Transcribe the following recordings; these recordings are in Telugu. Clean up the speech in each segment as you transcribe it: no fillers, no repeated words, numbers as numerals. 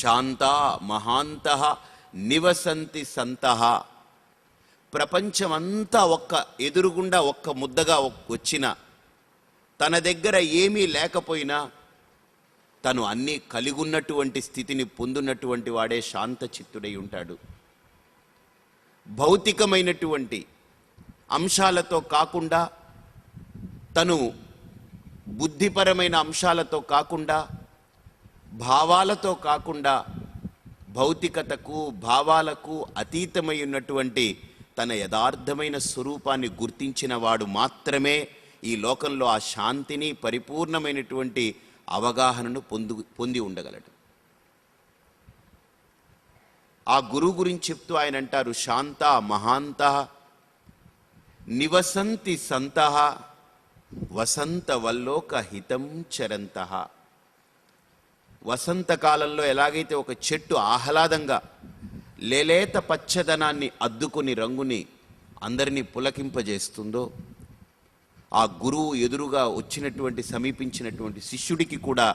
శాంత మహాంతః నివసంతి సంతః. ప్రపంచమంతా ఎదురుగుండా ఒక్క ముద్దగా వచ్చిన, తన దగ్గర ఏమీ లేకపోయినా తను అన్నీ కలిగున్నటువంటి స్థితిని పొందున్నటువంటి వాడే శాంత చిత్తుడై ఉంటాడు. భౌతికమైనటువంటి అంశాలతో కాకుండా, తను బుద్ధిపరమైన అంశాలతో కాకుండా, భావాలతో కాకుండా, భౌతికతకు భావాలకు అతీతమై ఉన్నటువంటి తన యథార్థమైన స్వరూపాన్ని గుర్తించిన వాడు మాత్రమే ఈ లోకంలో ఆ శాంతిని, పరిపూర్ణమైనటువంటి అవగాహనను పొంది ఉండగలడు. ఆ గురువు గురించి చెప్తూ ఆయన అంటారు, శాంత మహాంతః నివసంతి సంతః వసంత వల్లోక హితం చరంతః. వసంతకాలంలో ఎలాగైతే ఒక చెట్టు ఆహ్లాదంగా లేలేత పచ్చదనాన్ని అద్దుకుని రంగుని అందరినీ పులకింపజేస్తుందో, ఆ గురువు ఎదురుగా వచ్చినటువంటి సమీపించినటువంటి శిష్యుడికి కూడా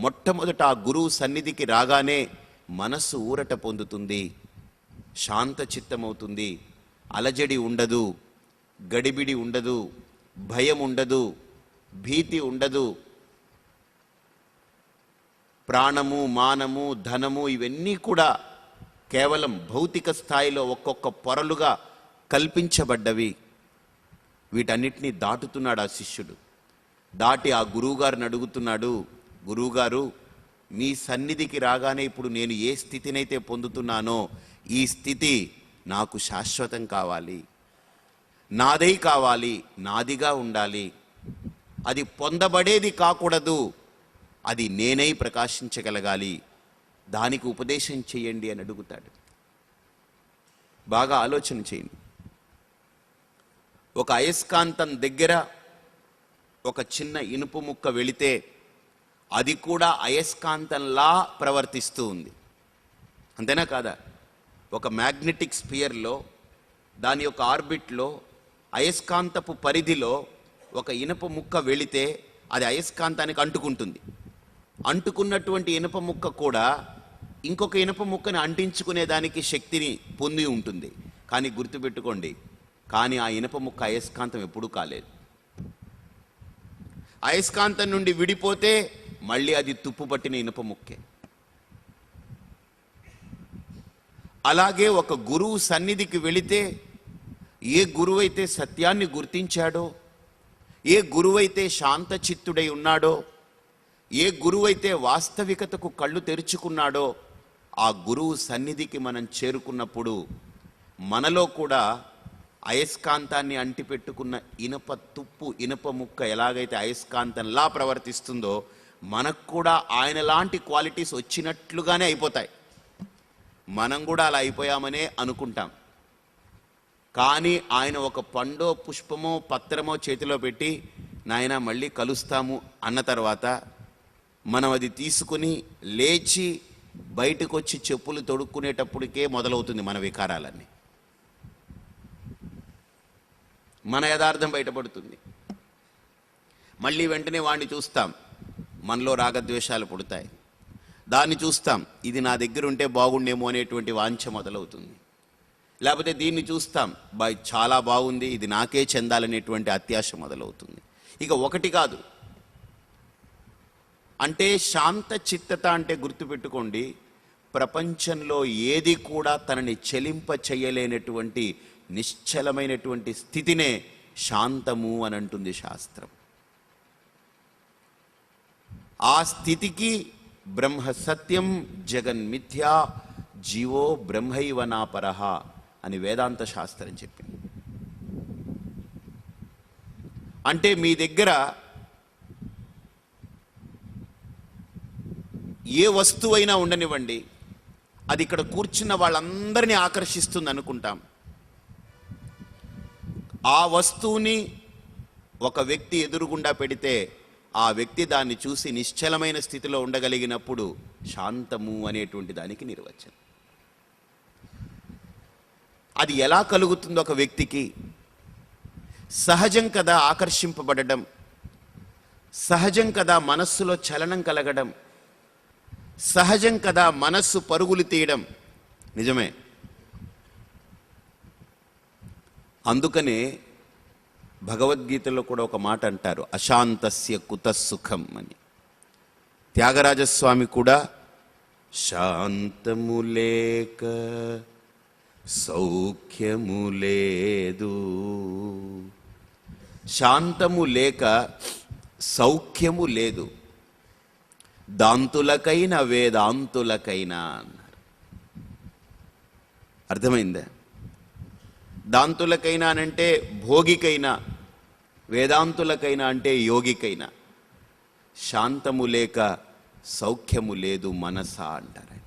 మొట్టమొదట ఆ గురువు సన్నిధికి రాగానే మనస్సు ఊరట పొందుతుంది, శాంత చిత్తమవుతుంది. అలజడి ఉండదు, గడిబిడి ఉండదు, భయం ఉండదు, భీతి ఉండదు. ప్రాణము, మానము, ధనము ఇవన్నీ కూడా కేవలం భౌతిక స్థాయిలో ఒక్కొక్క పొరలుగా కల్పించబడ్డవి. వీటన్నిటినీ దాటుతున్నాడు ఆ శిష్యుడు. దాటి ఆ గురువుగారిని అడుగుతున్నాడు, గురువుగారు మీ సన్నిధికి రాగానే ఇప్పుడు నేను ఏ స్థితినైతే పొందుతున్నానో ఈ స్థితి నాకు శాశ్వతం కావాలి, నాదై కావాలి, నాదిగా ఉండాలి. అది పొందబడేది కాకూడదు, అది నేనై ప్రకాశించగలగాలి. దానికి ఉపదేశం చేయండి అని అడుగుతాడు. బాగా ఆలోచన చేయండి. ఒక అయస్కాంతం దగ్గర ఒక చిన్న ఇనుప ముక్క వెళితే అది కూడా అయస్కాంతంలా ప్రవర్తిస్తూ ఉంది, అంతేనా కాదా? ఒక మ్యాగ్నెటిక్ స్పియర్లో, దాని యొక్క ఆర్బిట్లో, అయస్కాంతపు పరిధిలో ఒక ఇనుప ముక్క వెళితే అది అయస్కాంతానికి అంటుకుంటుంది. అంటుకున్నటువంటి ఇనుప ముక్క కూడా ఇంకొక ఇనుప ముక్కని అంటించుకునే దానికి శక్తిని పొంది ఉంటుంది. కానీ గుర్తుపెట్టుకోండి, కానీ ఆ ఇనుప ముక్క అయస్కాంతం ఎప్పుడూ కాలేదు. అయస్కాంతం నుండి విడిపోతే మళ్ళీ అది తుప్పు పట్టిన ఇనుప ముక్కే. అలాగే ఒక గురువు సన్నిధికి వెళితే, ఏ గురువైతే సత్యాన్ని గుర్తించాడో, ఏ గురువైతే శాంత చిత్తుడై ఉన్నాడో, ఏ గురువైతే వాస్తవికతకు కళ్ళు తెరుచుకున్నాడో, ఆ గురువు సన్నిధికి మనం చేరుకున్నప్పుడు మనలో కూడా అయస్కాంతాన్ని అంటిపెట్టుకున్న ఇనుప తుప్పు, ఇనుప ముక్క ఎలాగైతే అయస్కాంతంలా ప్రవర్తిస్తుందో, మనకు కూడా ఆయన లాంటి క్వాలిటీస్ వచ్చినట్లుగానే అయిపోతాయి. మనం కూడా అలా అయిపోయామనే అనుకుంటాం. కానీ ఆయన ఒక పండో, పుష్పమో, పత్రమో చేతిలో పెట్టి నాయన మళ్ళీ కలుస్తాము అన్న తర్వాత మనం అది తీసుకుని లేచి బయటకు వచ్చి చెప్పులు తొడుక్కునేటప్పటికే మొదలవుతుంది మన వికారాలన్నీ, మన యథార్థం బయటపడుతుంది. మళ్ళీ వెంటనే వాడిని చూస్తాం, మనలో రాగద్వేషాలు పుడతాయి. దాన్ని చూస్తాం, ఇది నా దగ్గర ఉంటే బాగుండేమో అనేటువంటి వాంఛ మొదలవుతుంది. లేకపోతే దీన్ని చూస్తాం, చాలా బాగుంది, ఇది నాకే చెందాలనేటువంటి అత్యాశ మొదలవుతుంది. ఇక ఒకటి కాదు. అంటే శాంత చిత్తత అంటే గుర్తుపెట్టుకోండి, ప్రపంచంలో ఏది కూడా తనని చెలింప చేయలేనటువంటి నిశ్చలమైనటువంటి స్థితినే శాంతము అని అంటుంది శాస్త్రం. ఆ స్థితికి బ్రహ్మ సత్యం జగన్మిథ్యా జీవో బ్రహ్మైవ నాపరః అని వేదాంత శాస్త్రం చెప్పింది. అంటే మీ దగ్గర ఏ వస్తువైనా ఉండనివ్వండి, అది ఇక్కడ కూర్చున్న వాళ్ళందరినీ ఆకర్షిస్తుంది అనుకుంటాం. ఆ వస్తువుని ఒక వ్యక్తి ఎదురుగుండా పెడితే ఆ వ్యక్తి దాన్ని చూసి నిశ్చలమైన స్థితిలో ఉండగలిగినప్పుడు శాంతము అనేటువంటి దానికి నిర్వచనం. అది ఎలా కలుగుతుందో ఒక వ్యక్తికి సహజం కదా సహజం కదా మనస్సులో చలనం కలగడం, సహజం కదా మనస్సు పరుగులు తీయడం, నిజమే. అందుకనే భగవద్గీతలో కూడా ఒక మాట అంటారు, అశాంతస్య కుతసుఖం అని. త్యాగరాజస్వామి కూడా శాంతము లేక సౌఖ్యము లేదు, శాంతము లేక సౌఖ్యము లేదు, దాంతులకైన వేదాంతులకైనా అన్నారు. అర్థమైందా? దాంతులకైనా అంటే భోగికైనా, వేదాంతులకైనా అంటే యోగికైనా శాంతము లేక సౌఖ్యము లేదు మనసా అంటారు.